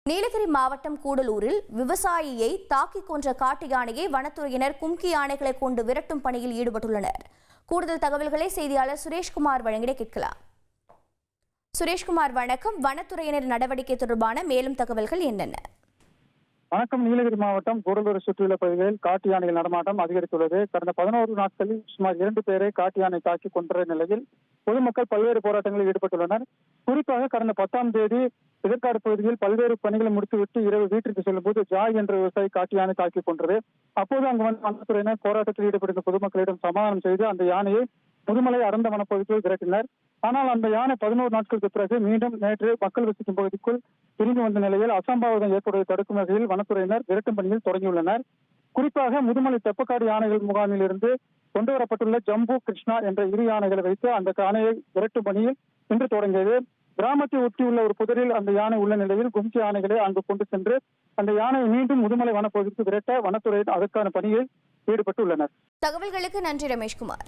நீலகிரி மாவட்டம் கூடலூரில் விவசாயியை தாக்கிக் கொன்ற காட்டு யானையை வனத்துறையினர் கும்கி யானைகளை கொண்டு விரட்டும் பணியில் ஈடுபட்டுள்ளனர். கூடுதல் தகவல்களை செய்தியாளர் சுரேஷ்குமார் வழங்கிட கேட்கலாம். சுரேஷ்குமார் வணக்கம். வனத்துறையினர் நடவடிக்கை தொடர்பான மேலும் தகவல்கள் என்னென்ன? வணக்கம். நீலகிரி மாவட்டம் கூடலூர் சுற்றியுள்ள பகுதிகளில் காட்டு யானைகள் நடமாட்டம் அதிகரித்துள்ளது. கடந்த 11 நாட்களில் சுமார் 2 பேரை காட்டு யானை தாக்கி கொன்ற நிலையில் பொதுமக்கள் பல்வேறு போராட்டங்களில் ஈடுபட்டுள்ளனர். குறிப்பாக கடந்த 10ஆம் தேதி இதற்காடு பகுதியில் பல்வேறு பணிகளை முடித்துவிட்டு இரவு வீட்டிற்கு செல்லும் போது ஜாய் என்ற விவசாயி காட்டு யானை தாக்கி கொன்றது. அப்போது அங்கு வந்த வனத்துறையினர் போராட்டத்தில் ஈடுபட்டிருந்த பொதுமக்களிடம் சமாதானம் செய்து அந்த யானையை முதுமலை அடர்ந்த வனப்பகுதிக்குள் விரட்டினர். ஆனால் அந்த யானை 11 நாட்களுக்கு பிறகு மீண்டும் நேற்று மக்கள் வசிக்கும் பகுதிக்குள் திரும்பி வந்த நிலையில் அசம்பாவிதம் ஏற்படுவதை தடுக்கும் வகையில் வனத்துறையினர் விரட்டும் பணியில் தொடங்கியுள்ளனர். குறிப்பாக முதுமலை தெப்பக்காடு யானைகள் முகாமில் இருந்து கொண்டுவரப்பட்டுள்ள ஜம்பு, கிருஷ்ணா என்ற 2 யானைகளை வைத்து அந்த யானையை விரட்டும் பணியில் இன்று தொடங்கியது. கிராமத்தை ஒட்டியுள்ள ஒரு புதரில் அந்த யானை உள்ள நிலையில் கும்கி யானைகளை அங்கு கொண்டு சென்று அந்த யானையை மீண்டும் முதுமலை வனப்பகுதிக்கு விரட்ட வனத்துறையினர் அதற்கான பணியில் ஈடுபட்டுள்ளனர். தகவல்களுக்கு நன்றி ரமேஷ்குமார்.